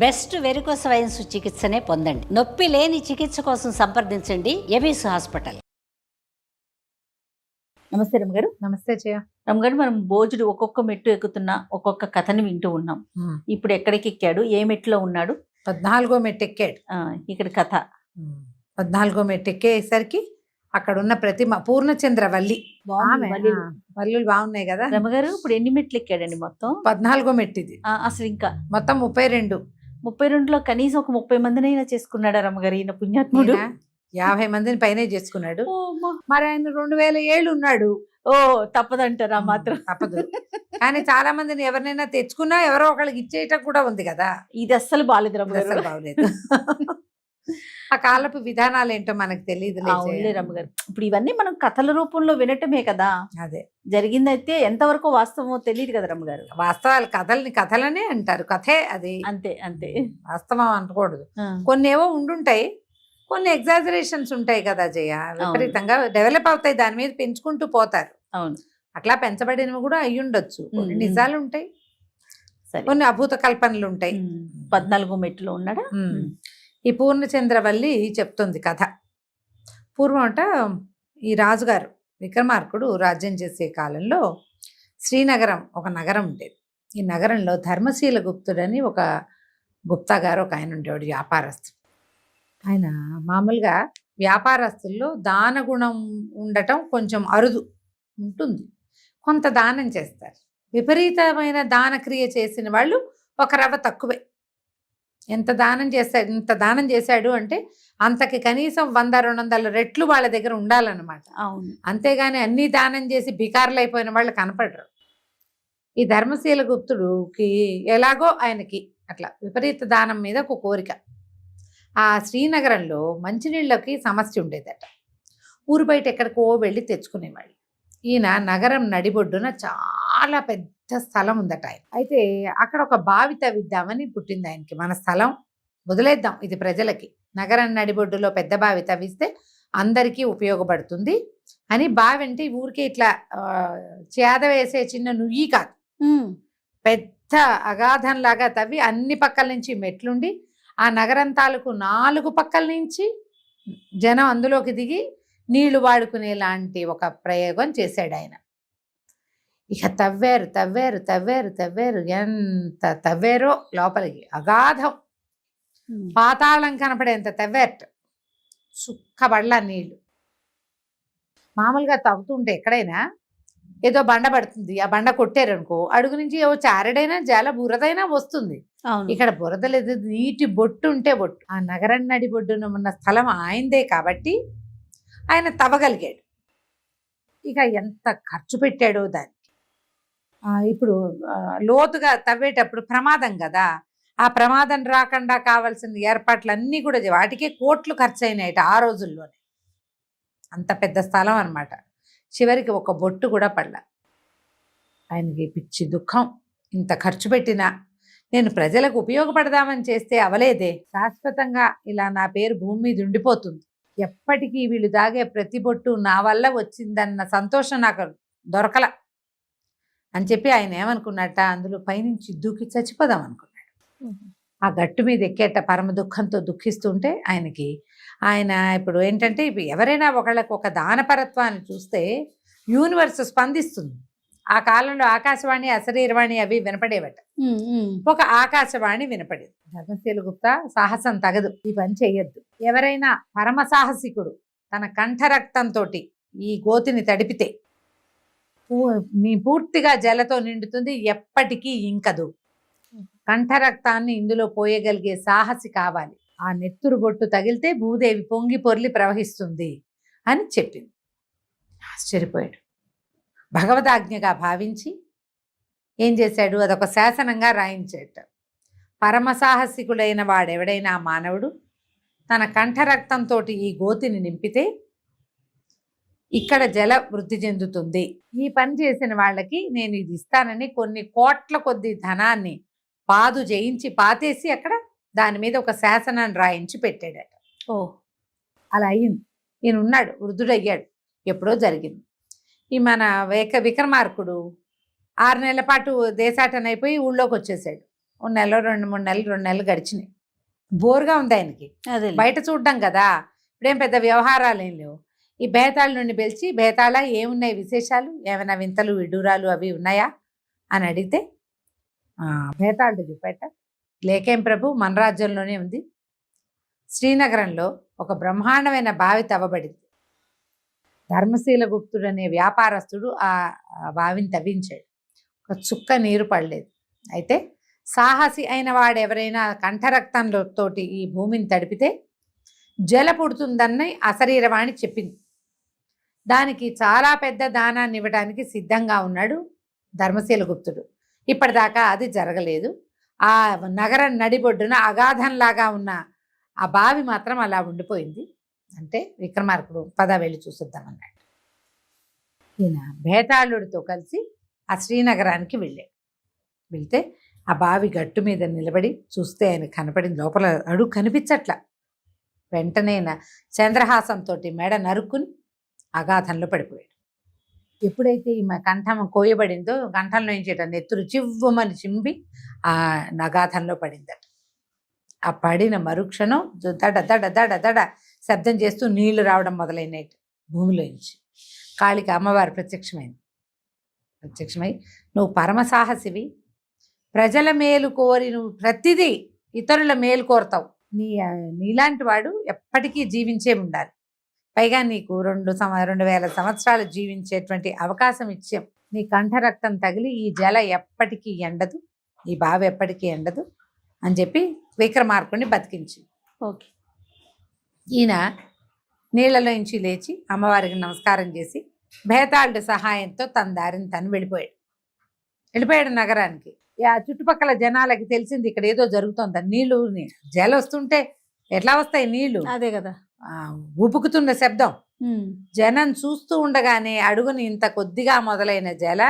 Best varicose veins చికిత్సనే పొందండి. నొప్పి లేని చికిత్స కోసం సంప్రదించండి ఎబిస్ హాస్పిటల్. నమస్తే రమ్మగారు. నమస్తే జయ. రమ్మగారు, మనం భోజుడు ఒక్కొక్క మెట్టు ఎక్కుతున్నా ఒక్కొక్క కథని వింటూ ఉన్నాం. ఇప్పుడు ఎక్కడికి ఎక్కాడు, ఏ మెట్టులో ఉన్నాడు? 14వ మెట్టు ఎక్కాడు. ఇక్కడ కథ 14వ మెట్టు ఎక్కేసరికి అక్కడ ఉన్న ప్రతిమ పూర్ణచంద్ర వల్లి. వల్లులు బాగున్నాయి కదా రమ్మగారు. ఇప్పుడు ఎన్ని మెట్లు ఎక్కాడండి? మొత్తం 14వ మెట్టు ఇది. అసలు ఇంకా మొత్తం 32లో కనీసం ఒక 30 మందినైనా చేసుకున్నాడా రమ్మగారు ఈయన పుణ్యాత్ముడు? 50 మందిని పైనే చేసుకున్నాడు. మరి ఆయన 2000 ఏళ్ళు ఉన్నాడు. ఓ తప్పదంటారా? మాత్రం తప్పదు. కానీ చాలా మందిని ఎవరినైనా తెచ్చుకున్నా ఎవరో ఒకళ్ళకి ఇచ్చేయటం కూడా ఉంది కదా. ఇది అస్సలు బాగాలేదు రమ్మగారు. అసలు బాగలేదు. ఆ కాలపు విధానాలు ఏంటో మనకు తెలియదు రమ్మగారు. ఇప్పుడు ఇవన్నీ మనం కథల రూపంలో వినటమే కదా. అదే జరిగిందైతే ఎంతవరకు వాస్తవమో తెలియదు కదా రమ్మగారు. వాస్తవాలు కథలనే అంటారు. కథే అది. అంతే అంతే, వాస్తవం అనకూడదు. కొన్ని ఏవో ఉండుంటాయి, కొన్ని ఎగ్జాజరేషన్స్ ఉంటాయి కదా జయ. విపరీతంగా డెవలప్ అవుతాయి, దాని మీద పెంచుకుంటూ పోతారు. అవును, అట్లా పెంచబడినవి కూడా అయ్యి ఉండొచ్చు. కొన్ని నిజాలు ఉంటాయి, కొన్ని అభూత కల్పనలు ఉంటాయి. 14 మెట్టులో ఉన్నాడా? ఈ పూర్ణచంద్రవల్లి చెప్తుంది కథ. పూర్వం ఈ రాజుగారు విక్రమార్కుడు రాజ్యం చేసే కాలంలో శ్రీనగరం ఒక నగరం ఉండేది. ఈ నగరంలో ధర్మశీల గుప్తుడని ఒక గుప్తా గారు ఒక ఆయన ఉండేవాడు, వ్యాపారస్తుడు. ఆయన మామూలుగా వ్యాపారస్తుల్లో దాన గుణం ఉండటం కొంచెం అరుదు ఉంటుంది. కొంత దానం చేస్తారు. విపరీతమైన దానక్రియ చేసిన వాళ్ళు ఒక రవ్వ తక్కువే. ఎంత దానం చేశాడు అంటే అంతకి కనీసం 100-200 రెట్లు వాళ్ళ దగ్గర ఉండాలన్నమాట. అవును, అంతేగాని అన్ని దానం చేసి బికారులు అయిపోయిన వాళ్ళు కనపడరు. ఈ ధర్మశీల గుప్తుడుకి ఎలాగో ఆయనకి అట్లా విపరీత దానం మీద ఒక కోరిక. ఆ శ్రీనగరంలో మంచినీళ్ళకి సమస్య ఉండేదట. ఊరు బయట ఎక్కడికో వెళ్ళి తెచ్చుకునేవాళ్ళు. ఈయన నగరం నడిబొడ్డున చాలా పెద్ద స్థలం ఉందట ఆయన. అయితే అక్కడ ఒక బావి తవ్విద్దామని పుట్టింది ఆయనకి. మన స్థలం వదిలేద్దాం, ఇది ప్రజలకి, నగరం నడిబొడ్డులో పెద్ద బావి తవ్విస్తే అందరికీ ఉపయోగపడుతుంది అని బావి అంటే ఊరికే ఇట్లా చేద వేసే చిన్న నుయ్యి కాదు, పెద్ద అగాధంలాగా తవ్వి అన్ని పక్కల నుంచి మెట్లుండి ఆ నగరం తాలూకు 4 పక్కల నుంచి జనం అందులోకి దిగి నీళ్లు వాడుకునే లాంటి ఒక ప్రయోగం చేశాడు ఆయన. ఇక తవ్వారు ఎంత తవ్వారో లోపలికి, అగాధం, పాతాళం కనపడేంత తవ్వారట. సుక్కబడలా నీళ్లు. మామూలుగా తవ్వుతుంటే ఎక్కడైనా ఏదో బండ పడుతుంది, ఆ బండ కొట్టారనుకో అడుగు నుంచి ఏవో చారడైనా జల బురదైనా వస్తుంది. ఇక్కడ బురద లేదు, నీటి బొట్టు ఉంటే బొట్టు. ఆ నగరం నడి బొడ్డున ఉన్న స్థలం ఆయనదే కాబట్టి ఆయన తవ్వగలిగాడు. ఇక ఎంత ఖర్చు పెట్టాడో దానికి. ఇప్పుడు లోతుగా తవ్వేటప్పుడు ప్రమాదం కదా, ఆ ప్రమాదం రాకుండా కావాల్సిన ఏర్పాట్లన్నీ కూడా వాటికే కోట్లు ఖర్చు అయినాయట ఆ రోజుల్లోనే. అంత పెద్ద స్థలం అనమాట. చివరికి ఒక బొట్టు కూడా పడలా. ఆయనకి పిచ్చి దుఃఖం. ఇంత ఖర్చు పెట్టినా నేను ప్రజలకు ఉపయోగపడదామని చేస్తే అవలేదే, శాశ్వతంగా ఇలా నా పేరు భూమి మీద ఉండిపోతుంది. ఎప్పటికీ వీళ్ళు దాగే ప్రతి బొట్టు నా వల్ల వచ్చిందన్న సంతోషం నాకు దొరకల అని చెప్పి ఆయన ఏమనుకున్నట్ట, అందులో పైనుంచి దూకి చచ్చిపోదాం అనుకున్నాడు. ఆ గట్టు మీద ఎక్కేట పరమ దుఃఖంతో దుఃఖిస్తుంటే ఆయన ఇప్పుడు ఏంటంటే, ఎవరైనా ఒకళ్ళకి ఒక దానపరత్వాన్ని చూస్తే యూనివర్స్ స్పందిస్తుంది. ఆ కాలంలో ఆకాశవాణి అశరీరవాణి అవి వినపడేవట. ఒక ఆకాశవాణి వినపడేది. ధర్మశీల గుప్తా సాహసం తగదు, ఈ పని చెయ్యొద్దు. ఎవరైనా పరమ సాహసికుడు తన కంఠరక్తంతో ఈ గోతిని తడిపితే నీ పూర్తిగా జలతో నిండుతుంది, ఎప్పటికీ ఇంకదు. కంఠరక్తాన్ని ఇందులో పోయగలిగే సాహసి కావాలి. ఆ నెత్తురు బొట్టు తగిలితే భూదేవి పొంగి పొర్లి ప్రవహిస్తుంది అని చెప్పింది. ఆశ్చర్యపోయాడు. భగవదాజ్ఞగా భావించి ఏం చేశాడు, అదొక శాసనంగా రాయించాడు. పరమసాహసికుడైన వాడెవడైనా మానవుడు తన కంఠరక్తంతో ఈ గోతిని నింపితే ఇక్కడ జల వృద్ధి చెందుతుంది. ఈ పని చేసిన వాళ్ళకి నేను ఇది ఇస్తానని కొన్ని కోట్ల కొద్ది ధనాన్ని పాదు చేయించి పాతేసి అక్కడ దాని మీద ఒక శాసనాన్ని రాయించి పెట్టాడట. అలా అయ్యింది. ఈయన ఉన్నాడు, వృద్ధుడయ్యాడు, ఎప్పుడో జరిగింది. ఈ మన విక్రమార్కుడు 6 నెలల పాటు దేశాటన అయిపోయి ఊళ్ళోకి వచ్చేసాడు. ఓ నెల 2-3 నెలలు 2 నెలలు గడిచినాయి. బోర్గా ఉంది ఆయనకి, అదే బయట చూడ్డం కదా, ఇప్పుడేం పెద్ద వ్యవహారాలు ఏం లేవు. ఈ బేతాళ నుండి పిలిచి, బేతాళ ఏమున్నాయి విశేషాలు, ఏమైనా వింతలు విడ్డూరాలు అవి ఉన్నాయా అని అడిగితే బేతాళుడు చెప్పేట, లేకేం ప్రభు, మన రాజ్యంలోనే ఉంది. శ్రీనగరంలో ఒక బ్రహ్మాండమైన బావి తవ్వబడింది. ధర్మశీల గుప్తుడు అనే వ్యాపారస్తుడు ఆ బావిని తవ్వించాడు. ఒక చుక్క నీరు పడలేదు. అయితే సాహసి అయిన వాడు ఎవరైనా కంఠరక్తంలో తోటి ఈ భూమిని తడిపితే జల పుడుతుందని అశరీరవాణి చెప్పింది. దానికి చాలా పెద్ద దానాన్ని ఇవ్వడానికి సిద్ధంగా ఉన్నాడు ధర్మశీల గుప్తుడు. ఇప్పటిదాకా అది జరగలేదు. ఆ నగరం నడిబొడ్డున అగాధంలాగా ఉన్న ఆ బావి మాత్రం అలా ఉండిపోయింది. అంటే విక్రమార్కుడు పద వెళ్ళి చూసొద్దామన్నాడు. ఈయన బేతాళుడితో కలిసి ఆ శ్రీనగరానికి వెళ్తే ఆ బావి గట్టు మీద నిలబడి చూస్తే ఆయన కనపడింది. లోపల అడుగు కనిపించట్ల. వెంటనే చంద్రహాసంతో మెడ నరుక్కుని అగాధంలో పడిపోయాడు. ఎప్పుడైతే ఈ కంఠం కోయబడిందో కంఠంలో నుంచి నెత్తురు చివ్వమని చింపి ఆ అగాధంలో పడిందట. ఆ పడిన మరుక్షణం దడ దడ దడ దడ శబ్దం చేస్తూ నీళ్లు రావడం మొదలైనవి భూమిలోంచి. కాళిక అమ్మవారు ప్రత్యక్షమై నువ్వు పరమసాహసివి, ప్రజల మేలు కోరి నువ్వు ప్రతిదీ ఇతరుల మేలు కోరుతావు. నీలాంటి వాడు ఎప్పటికీ జీవించే ఉండాలి. పైగా నీకు 2000 సంవత్సరాలు జీవించేటువంటి అవకాశం ఇచ్చాం. నీ కంఠరక్తం తగిలి ఈ జల ఎప్పటికీ ఎండదు, ఈ బావి ఎప్పటికీ ఎండదు అని చెప్పి విక్రమార్కుడిని బతికించి, ఓకే, ఈయన నీళ్లలోంచి లేచి అమ్మవారికి నమస్కారం చేసి బేతాళుడి సహాయంతో తన దారిని తను వెళ్ళిపోయాడు నగరానికి. ఆ చుట్టుపక్కల జనాలకి తెలిసింది ఇక్కడ ఏదో జరుగుతోంది. నీళ్లు జల వస్తుంటే ఎట్లా వస్తాయి నీళ్లు, అదే కదా, ఉపుకుతున్న శబ్దం. జనం చూస్తూ ఉండగానే అడుగుని ఇంత కొద్దిగా మొదలైన జల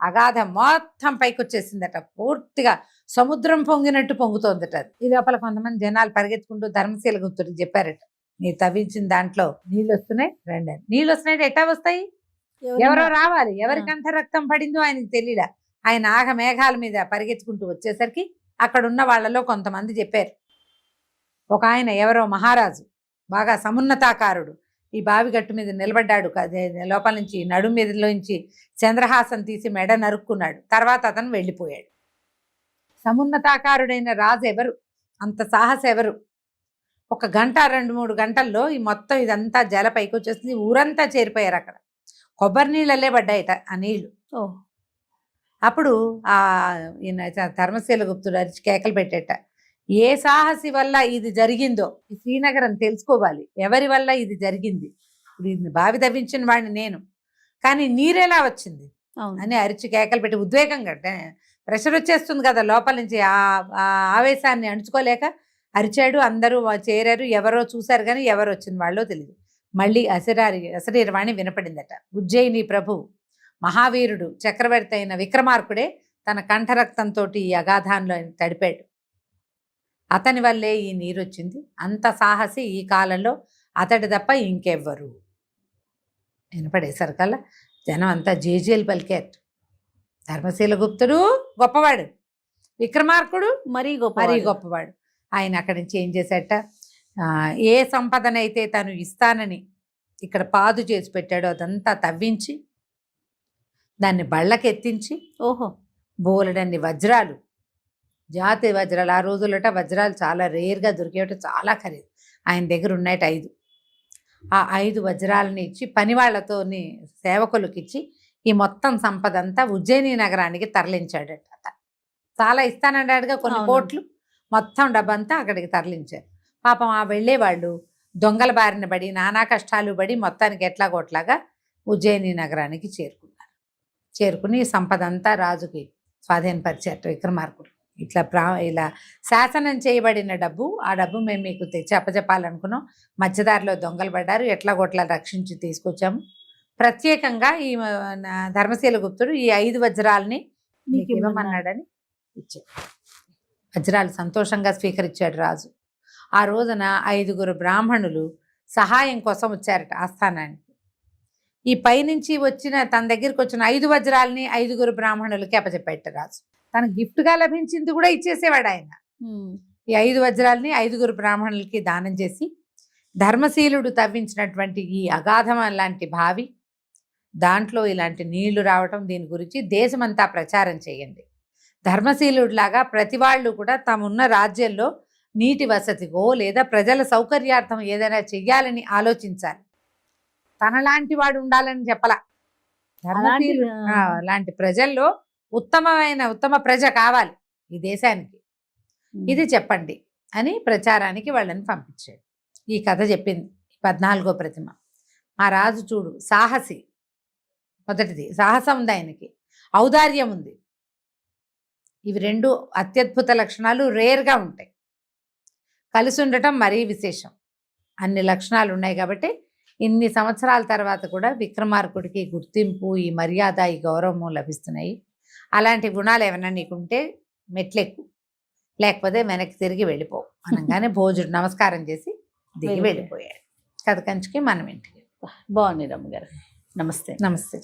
అగాధం మొత్తం పైకి వచ్చేసిందట. పూర్తిగా సముద్రం పొంగినట్టు పొంగుతోందట. ఈ లోపల కొంతమంది జనాలు పరిగెత్తుకుంటూ ధర్మశీల గుప్తుడికి చెప్పారట, నీ తవ్వించిన దాంట్లో నీళ్ళు వస్తున్నాయి, రండి. నీళ్ళు వస్తున్నాయి, ఎట్టా వస్తాయి, ఎవరో రావాలి. ఎవరి కంఠ రక్తం పడిందో ఆయనకు తెలియదా. ఆయన ఆగ మేఘాల మీద పరిగెత్తుకుంటూ వచ్చేసరికి అక్కడ ఉన్న వాళ్ళలో కొంతమంది చెప్పారు. ఒక ఆయన ఎవరో మహారాజు, బాగా సమున్నతాకారుడు, ఈ బావి గట్టు మీద నిలబడ్డాడు. లోపల నుంచి నడుము మీదలోంచి చంద్రహాసం తీసి మెడ నరుక్కున్నాడు. తర్వాత అతను వెళ్ళిపోయాడు. సమున్నతాకారుడైన రాజు ఎవరు, అంత సాహస ఎవరు? 1 గంట 2-3 గంటల్లో ఈ మొత్తం ఇదంతా జల పైకి వచ్చేసింది. ఊరంతా చేరిపోయారు. అక్కడ కొబ్బరి నీళ్ళల్లే పడ్డాయట ఆ నీళ్లు. అప్పుడు ఈయన ధర్మశీల గుప్తుడు అరిచి కేకలు పెట్టేట, ఏ సాహసి వల్ల ఇది జరిగిందో ఈ శ్రీనగరం తెలుసుకోవాలి, ఎవరి వల్ల ఇది జరిగింది. ఇప్పుడు ఇది బావి తవ్వించిన వాడిని నేను, కానీ నీరెలా వచ్చింది అని అరిచి కేకలు పెట్టి ఉద్వేగంగా, ప్రెషర్ వచ్చేస్తుంది కదా లోపల నుంచి, ఆ ఆవేశాన్ని అణుచుకోలేక అరిచాడు. అందరూ చేరారు. ఎవరో చూశారు కానీ ఎవరు వచ్చిన వాళ్ళో తెలియదు. మళ్ళీ అశరీరవాణి వినపడిందట. ఉజ్జయిని ప్రభు మహావీరుడు చక్రవర్తి అయిన విక్రమార్కుడే తన కంఠరక్తంతో ఈ అగాధాన్లో తడిపాడు. అతని వల్లే ఈ నీరు వచ్చింది. అంత సాహసి ఈ కాలంలో అతడి తప్ప ఇంకెవ్వరు. వినపడేసరికల్లా జనం అంతా జేజేలు పలికారు. ధర్మశీల గుప్తుడు గొప్పవాడు, విక్రమార్కుడు మరీ గొప్పవాడు. ఆయన అక్కడి నుంచి ఏం చేశాట, ఏ సంపదనైతే తను ఇస్తానని ఇక్కడ పాదు చేసి పెట్టాడో అదంతా తవ్వించి దాన్ని బళ్ళకెత్తించి, బోలెడన్ని వజ్రాలు, జాతి వజ్రాలు. ఆ రోజులట వజ్రాలు చాలా రేర్గా దొరికేట, చాలా ఖరీదు. ఆయన దగ్గర ఉన్నాయట 5. ఆ 5 వజ్రాలని ఇచ్చి పనివాళ్లతో సేవకులకు ఇచ్చి ఈ మొత్తం సంపద అంతా ఉజ్జయిని నగరానికి తరలించాడట. చాలా ఇస్తానన్నాడుగా, కొన్ని కోట్లు, మొత్తం డబ్బంతా అక్కడికి తరలించారు. పాపం ఆ వెళ్ళేవాళ్ళు దొంగల బారిన పడి నానా కష్టాలు పడి మొత్తానికి ఎట్లాగోట్లాగా ఉజ్జయిని నగరానికి చేరుకుని సంపద అంతా రాజుకి స్వాధీనపరిచారు విక్రమార్కుడు. ఇలా శాసనం చేయబడిన డబ్బు, ఆ డబ్బు మేము మీకు తెచ్చి అప్పచెప్పాలనుకున్నాం. మధ్యదారిలో దొంగలు పడ్డారు, ఎట్లాగోట్లా రక్షించి తీసుకొచ్చాము. ప్రత్యేకంగా ఈ ధర్మశీల గుప్తుడు ఈ 5 వజ్రాలని మీకు ఇవ్వమన్నాడని ఇచ్చాడు. వజ్రాలు సంతోషంగా స్వీకరించాడు రాజు. ఆ రోజున 5 బ్రాహ్మణులు సహాయం కోసం వచ్చారట ఆస్థానానికి. ఈ పైనుంచి వచ్చిన తన దగ్గరికి వచ్చిన 5 వజ్రాలని 5 బ్రాహ్మణులకి అప్పచెప్పాట రాజు. తన గిఫ్ట్గా లభించింది కూడా ఇచ్చేసేవాడు ఆయన. ఈ 5 వజ్రాలని 5గురు బ్రాహ్మణులకి దానం చేసి ధర్మశీలుడు తవ్వించినటువంటి ఈ అగాధం లాంటి బావి, దాంట్లో ఇలాంటి నీళ్లు రావటం, దీని గురించి దేశమంతా ప్రచారం చేయండి. ధర్మశీలుడిలాగా ప్రతి వాళ్ళు కూడా తమున్న రాజ్యంలో నీటి వసతికో లేదా ప్రజల సౌకర్యార్థం ఏదైనా చెయ్యాలని ఆలోచించాలి. తనలాంటి వాడు ఉండాలని చెప్పలా. ధర్మశీలుడు లాంటి ప్రజల్లో ఉత్తమ ప్రజ కావాలి ఈ దేశానికి, ఇది చెప్పండి అని ప్రచారానికి వాళ్ళని పంపించాడు. ఈ కథ చెప్పింది 14వ ప్రతిమ. ఆ రాజు చూడు సాహసి, మొదటిది సాహసం ఉంది ఆయనకి, ఔదార్యం ఉంది. ఇవి 2 అత్యద్భుత లక్షణాలు రేర్గా ఉంటాయి. కలిసి ఉండటం మరీ విశేషం. అన్ని లక్షణాలు ఉన్నాయి కాబట్టి ఇన్ని సంవత్సరాల తర్వాత కూడా విక్రమార్కుడికి గుర్తింపు, ఈ మర్యాద, ఈ గౌరవము లభిస్తున్నాయి. అలాంటి గుణాలు ఏమైనా నీకుంటే మెట్లెక్కు, లేకపోతే వెనక్కి తిరిగి వెళ్ళిపోవు అనగానే భోజుడు నమస్కారం చేసి దిగి వెళ్ళిపోయాడు. కథ కంచికి మనం ఇంటికి. బాగుంది రమ్మ గారు. నమస్తే. నమస్తే.